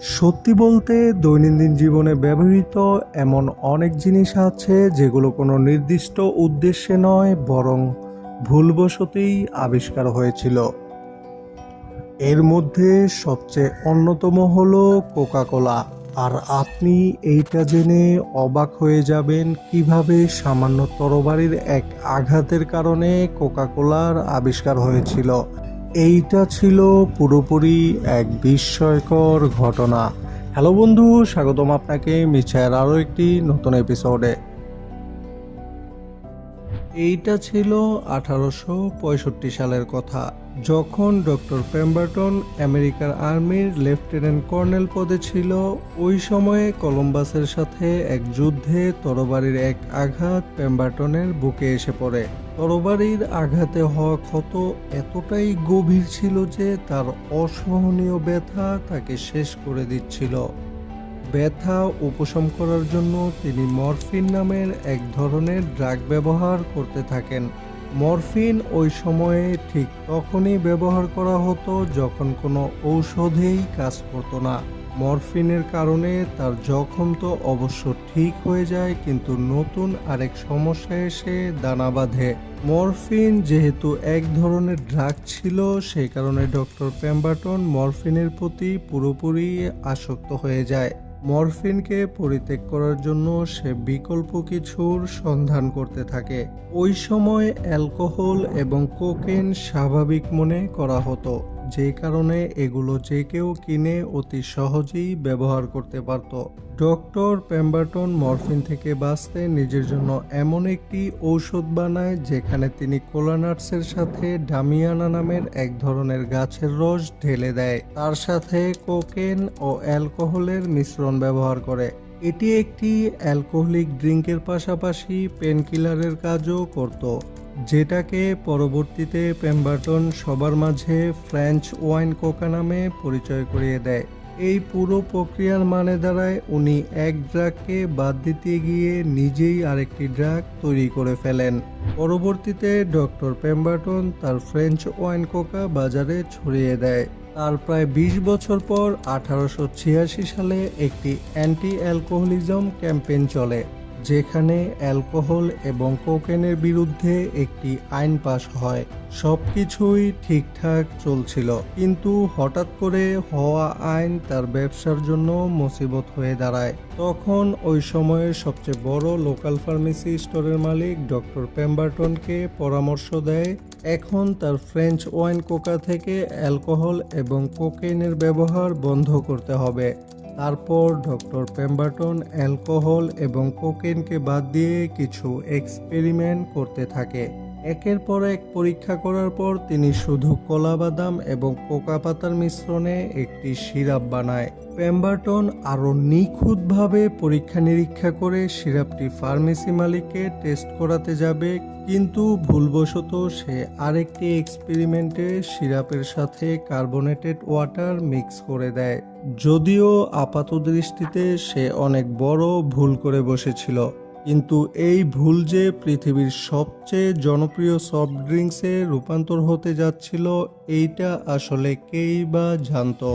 সত্যি বলতে দৈনন্দিন জীবনে ব্যবহৃত এমন অনেক জিনিস আছে যেগুলো কোনো নির্দিষ্ট উদ্দেশ্যে নয় বরং ভুলবশতই আবিষ্কার হয়েছিল। এর মধ্যে সবচেয়ে অন্যতম হলো কোকা-কোলা। আর আপনি এইটা জেনে অবাক হয়ে যাবেন কিভাবে সামান্য তরবারির এক আঘাতের কারণে কোকা-কোলার আবিষ্কার হয়েছিল। এইটা ছিল পুরোপুরি এক বিস্ময়কর ঘটনা। হ্যালো বন্ধু, স্বাগতম আপনাকে মিছায়ের আরও একটি নতুন এপিসোডে। এইটা ছিল 1865 সালের কথা, যখন ডক্টর পেম্বারটন আমেরিকার আর্মির লেফটেন্যান্ট কর্নেল পদে ছিল। ওই সময়ে কলম্বাসের সাথে এক যুদ্ধে তরবারির এক আঘাত পেম্বারটনের বুকে এসে পড়ে। তরবারির আঘাতে হওয়া ক্ষত এতটাই গভীর ছিল যে তার অসহনীয় ব্যথা তাকে শেষ করে দিচ্ছিল। ব্যথা উপশম করার জন্য তিনি মরফিন নামের এক ধরনের ড্রাগ ব্যবহার করতে থাকেন। মরফিন ওই সময়ে ঠিক তখনই ব্যবহার করা হতো যখন কোনো ঔষধেই কাজ করতো না। মরফিনের কারণে তার জখম তো অবশ্য ঠিক হয়ে যায়, কিন্তু নতুন আরেক সমস্যা এসে দানা বাঁধে। মরফিন যেহেতু এক ধরনের ড্রাগ ছিল, সেই কারণে ডক্টর পেম্বারটন মরফিনের প্রতি পুরোপুরি আসক্ত হয়ে যায়। মরফিনকে পরিত্যাগ করার জন্য সে বিকল্প কিছুর সন্ধান করতে থাকে। ওই সময় অ্যালকোহল এবং কোকেন স্বাভাবিক মনে করা হতো, যে কারণে এগুলো যে কেউ কিনে অতি সহজেই ব্যবহার করতে পারত। ডক্টর পেম্বারটন মরফিন থেকে বাঁচতে নিজের জন্য এমন একটি ঔষধ বানায় যেখানে তিনি কোলানাটসের সাথে ডামিয়ানা নামের এক ধরনের গাছের রস ঢেলে দেয়। তার সাথে কোকেন ও অ্যালকোহলের মিশ্রণ ব্যবহার করে। এটি একটি অ্যালকোহলিক ড্রিঙ্কের পাশাপাশি পেনকিলারের কাজও করত, যেটাকে পরবর্তীতে পেম্বারটন সবার মাঝে ফ্রেঞ্চ ওয়াইন কোকা নামে পরিচয় করিয়ে দেয়। এই পুরো প্রক্রিয়ার মানে দাঁড়ায় উনি এক ড্রাগকে বাদ দিতে গিয়ে নিজেই আরেকটি ড্রাগ তৈরি করে ফেলেন। পরবর্তীতে ডক্টর পেম্বারটন তার ফ্রেঞ্চ ওয়াইন কোকা বাজারে ছড়িয়ে দেয়। তার প্রায় 20 বছর পর 1886 সালে একটি অ্যান্টি অ্যালকোহলিজম ক্যাম্পেইন চলে, যেখানে অ্যালকোহল এবং কোকেনের বিরুদ্ধে একটি আইন পাশ হয়। সবকিছুই ঠিকঠাক চলছিল, কিন্তু হঠাৎ করে হওয়া আইন তার ব্যবসার জন্য মুসিবত হয়ে দাঁড়ায়। তখন ওই সময়ের সবচেয়ে বড় লোকাল ফার্মেসি স্টোরের মালিক ডক্টর পেম্বারটনকে পরামর্শ দেয় এখন তার ফ্রেঞ্চ ওয়াইন কোকা থেকে অ্যালকোহল এবং কোকেনের ব্যবহার বন্ধ করতে হবে। তারপর ডক্টর পেম্বারটন অ্যালকোহল এবং কোকেনকে বাদ দিয়ে কিছু এক্সপেরিমেন্ট করতে থাকে। একের পর এক পরীক্ষা করার পর তিনি শুধু কলা বাদাম এবং কোকা পাতার মিশ্রণে একটি সিরাপ বানায়। পেম্বারটন আরও নিখুঁতভাবে পরীক্ষা নিরীক্ষা করে সিরাপটি ফার্মেসি মালিককে টেস্ট করাতে যাবে, কিন্তু ভুলবশত সে আরেকটি এক্সপেরিমেন্টে সিরাপের সাথে কার্বনেটেড ওয়াটার মিক্স করে দেয়। যদিও আপাতদৃষ্টিতে সে অনেক বড় ভুল করে বসেছিল, কিন্তু এই ভুল যে পৃথিবীর সবচেয়ে জনপ্রিয় সফট ড্রিঙ্কসে রূপান্তর হতে যাচ্ছিল, এইটা আসলে কেই বা জানতো।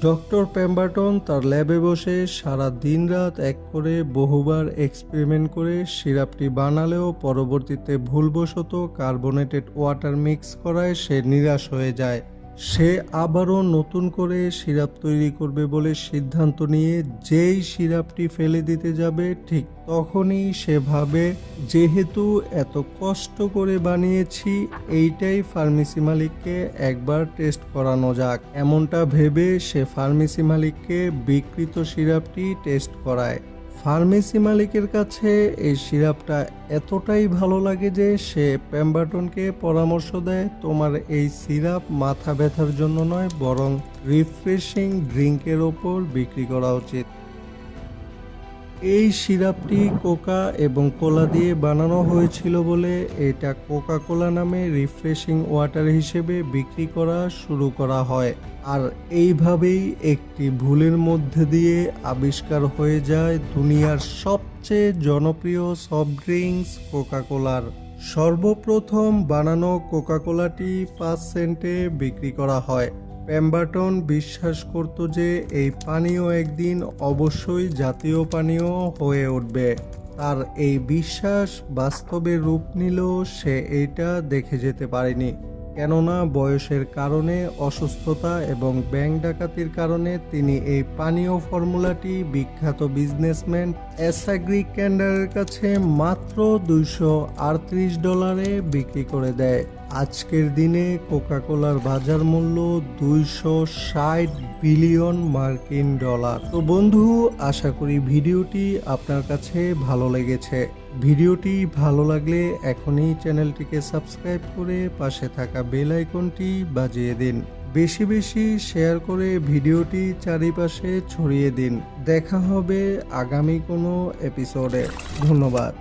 ডক্টর পেম্বারটন তার ল্যাবে বসে সারা দিন রাত এক করে বহুবার এক্সপেরিমেন্ট করে সিরাপটি বানালেও পরবর্তীতে ভুলবশত কার্বনেটেড ওয়াটার মিক্স করায় সে নিরাশ হয়ে যায়। সে আবারও নতুন করে সিরাপ তৈরি করবে বলে সিদ্ধান্ত নিয়ে যেই সিরাপটি ফেলে দিতে যাবে, ঠিক তখনই সে ভাবে যেহেতু এত কষ্ট করে বানিয়েছি, এইটাই ফার্মেসি মালিককে একবার টেস্ট করানো যাক। এমনটা ভেবে সে ফার্মেসি মালিককে বিকৃত সিরাপটি টেস্ট করায়। ফার্মেসি মালিকের কাছে এই সিরাপটা এতটাই ভালো লাগে যে সে পেম্বারটনকে পরামর্শ দেয়, তোমার এই সিরাপ মাথা ব্যথার জন্য নয় বরং রিফ্রেশিং ড্রিঙ্কের ওপর বিক্রি করা উচিত। এই সিরাপটি কোকা এবং কোলা দিয়ে বানানো হয়েছিল বলে এটা কোকা কোলা নামে রিফ্রেশিং ওয়াটার হিসেবে বিক্রি করা শুরু করা হয়। আর এইভাবেই একটি ভুলের মধ্যে দিয়ে আবিষ্কার হয়ে যায় দুনিয়ার সবচেয়ে জনপ্রিয় সফট ড্রিঙ্কস কোকা কোলার। সর্বপ্রথম বানানো কোকা কোলাটি 5 সেন্টে বিক্রি করা হয়। পেম্বারটন বিশ্বাস করত যে এই পানীয় একদিন অবশ্যই জাতীয় পানীয় হয়ে উঠবে। তার এই বিশ্বাস বাস্তবে রূপ নিল সে এইটা দেখে যেতে পারেনি, কেননা বয়সের কারণে, অসুস্থতা এবং ব্যাংক ডাকাতির কারণে তিনি এই পানীয় ফর্মুলাটি বিখ্যাত বিজনেসম্যান এসাগ্রি ক্যান্ডারের কাছে মাত্র $238 বিক্রি করে দেয়। আজকের দিনে কোকাকোলার বাজার মূল্য $260 বিলিয়ন মার্কিন ডলার। তো বন্ধু, আশা করি ভিডিওটি আপনার কাছে ভালো লেগেছে। ভিডিওটি ভালো লাগলে এখনই চ্যানেলটিকে সাবস্ক্রাইব করে পাশে থাকা বেল আইকনটি বাজিয়ে দিন। বেশি বেশি শেয়ার করে ভিডিওটি চারিপাশে ছড়িয়ে দিন। দেখা হবে আগামী কোনো এপিসোডে। ধন্যবাদ।